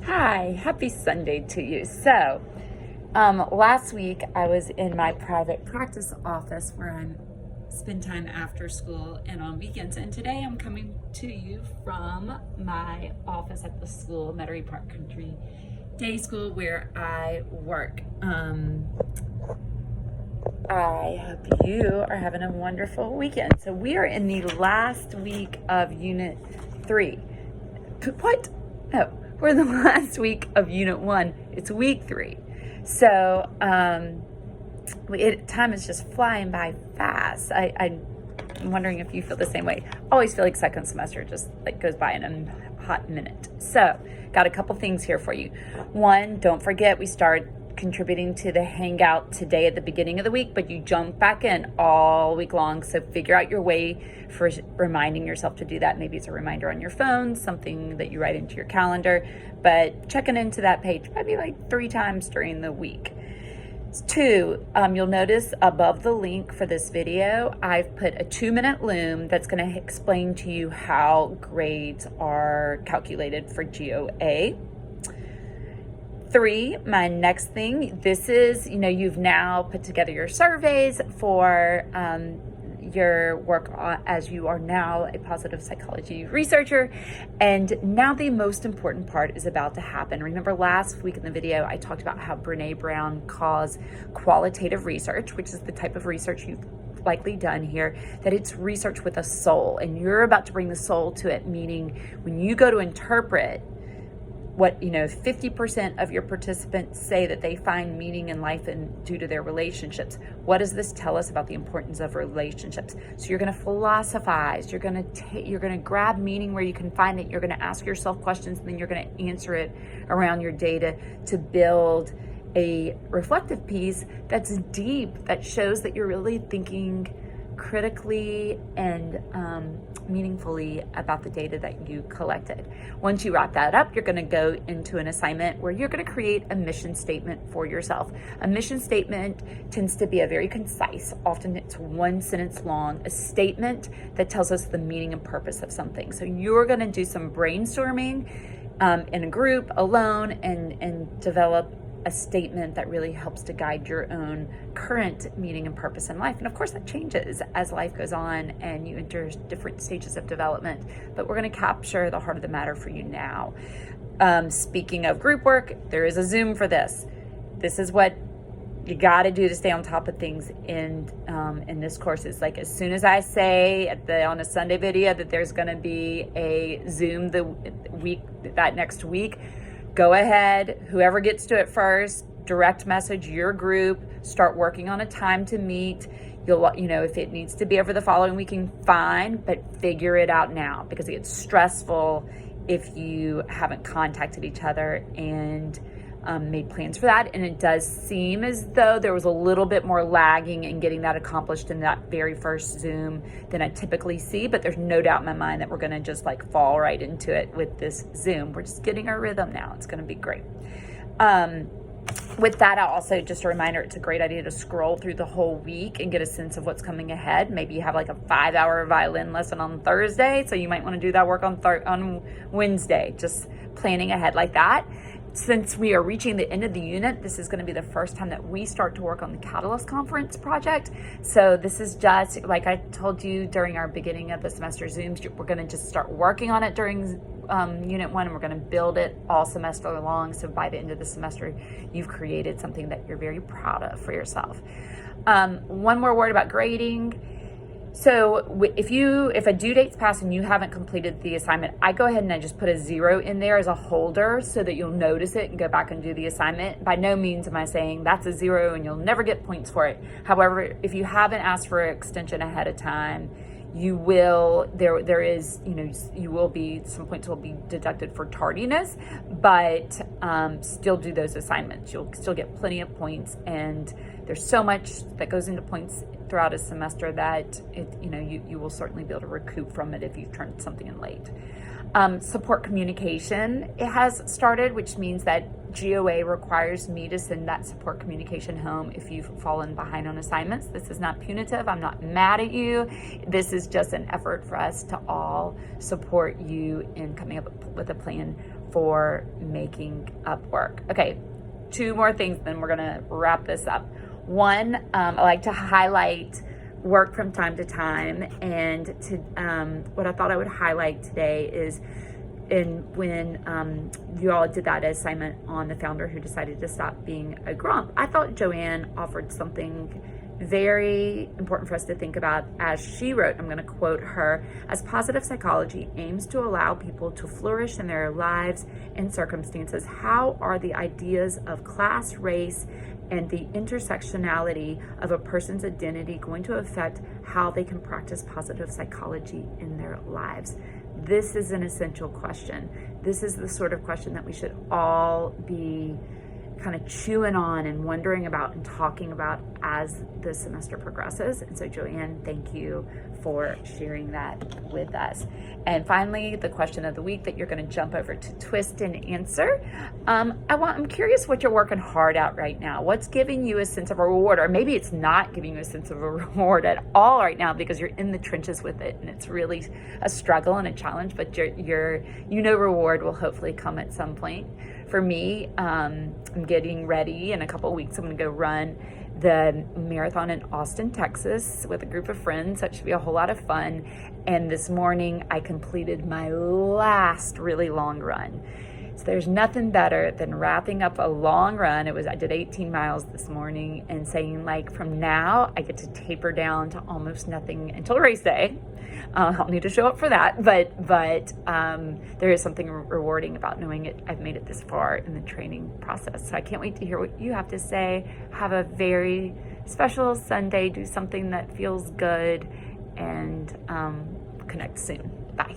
Hi, happy Sunday to you. Last week I was in my private practice office where I spend time after school and on weekends. And today I'm coming to you from my office at the school, Metairie Park Country Day School, where I work. I hope you are having a wonderful weekend. So we are in the last week of Unit 3. What? Oh, we're in the last week of Unit 1. It's week 3. So time is just flying by fast. I'm wondering if you feel the same way. Always feel like second semester just like goes by in a hot minute. So got a couple things here for you. One, don't forget we start contributing to the hangout today at the beginning of the week, but you jump back in all week long. So figure out your way for reminding yourself to do that. Maybe it's a reminder on your phone, something that you write into your calendar, but checking into that page maybe like 3 times during the week. 2, you'll notice above the link for this video, I've put a 2-minute loom that's going to explain to you how grades are calculated for GOA. 3, my next thing, this is, you've now put together your surveys for your work as you are now a positive psychology researcher. And now the most important part is about to happen. Remember last week in the video, I talked about how Brene Brown calls qualitative research, which is the type of research you've likely done here, that it's research with a soul. And you're about to bring the soul to it, meaning when you go to interpret what 50% of your participants say that they find meaning in life and due to their relationships. What does this tell us about the importance of relationships? So you're going to philosophize, you're going to grab meaning where you can find it, you're going to ask yourself questions, and then you're going to answer it around your data to build a reflective piece that's deep, that shows that you're really thinking critically and meaningfully about the data that you collected. Once you wrap that up, you're going to go into an assignment where you're going to create a mission statement for yourself. A mission statement tends to be a very concise, often it's 1 sentence long, a statement that tells us the meaning and purpose of something. So you're going to do some brainstorming in a group, alone, and develop a statement that really helps to guide your own current meaning and purpose in life. And of course that changes as life goes on and you enter different stages of development, but we're going to capture the heart of the matter for you now. Speaking of group work, there is a Zoom for this. This is what you got to do to stay on top of things in this course. Is like, as soon as I say on a Sunday video that there's going to be a Zoom that next week, go ahead, whoever gets to it first, direct message your group, start working on a time to meet. If it needs to be over the following weekend, fine, but figure it out now, because it gets stressful if you haven't contacted each other and made plans for that. And it does seem as though there was a little bit more lagging in getting that accomplished in that very first Zoom than I typically see, but there's no doubt in my mind that we're going to just fall right into it with this Zoom. We're just getting our rhythm now. It's going to be great. With that, I'll also, just a reminder, it's a great idea to scroll through the whole week and get a sense of what's coming ahead. Maybe you have like a 5-hour violin lesson on Thursday, so you might want to do that work on Wednesday, just planning ahead like that. Since we are reaching the end of the unit, this is going to be the first time that we start to work on the Catalyst Conference project. So this is just, like I told you during our beginning of the semester Zooms, we're going to just start working on it during Unit 1, and we're going to build it all semester long. So by the end of the semester, you've created something that you're very proud of for yourself. One more word about grading. So if a due date's passed and you haven't completed the assignment, I go ahead and I just put a 0 in there as a holder so that you'll notice it and go back and do the assignment. By no means am I saying that's a 0 and you'll never get points for it. However, if you haven't asked for an extension ahead of time, you will, you will be, some points will be deducted for tardiness, but still do those assignments. You'll still get plenty of points, and there's so much that goes into points throughout a semester that you will certainly be able to recoup from it if you've turned something in late. Support communication, it has started, which means that GOA requires me to send that support communication home if you've fallen behind on assignments. This is not punitive. I'm not mad at you. This is just an effort for us to all support you in coming up with a plan for making up work. Okay, 2 more things, then we're gonna wrap this up. One, I like to highlight work from time to time, and to what I thought I would highlight today is when you all did that assignment on the founder who decided to stop being a grump. I thought Joanne offered something very important for us to think about, as she wrote, I'm going to quote her, as positive psychology aims to allow people to flourish in their lives and circumstances, how are the ideas of class, race, and the intersectionality of a person's identity going to affect how they can practice positive psychology in their lives? This is an essential question. This is the sort of question that we should all be kind of chewing on and wondering about and talking about as the semester progresses. And so Joanne, thank you for sharing that with us. And finally, the question of the week that you're going to jump over to twist and answer. I'm curious what you're working hard at right now. What's giving you a sense of a reward? Or maybe it's not giving you a sense of a reward at all right now because you're in the trenches with it and it's really a struggle and a challenge, but your reward will hopefully come at some point. For me, I'm getting ready. In a couple of weeks, I'm going to go run the marathon in Austin, Texas with a group of friends. That should be a whole lot of fun. And this morning, I completed my last really long run. So there's nothing better than wrapping up a long run. I did 18 miles this morning and saying, like, from now, I get to taper down to almost nothing until race day. I'll need to show up for that, but there is something rewarding about knowing it. I've made it this far in the training process. So I can't wait to hear what you have to say. Have a very special Sunday. Do something that feels good, and connect soon. Bye.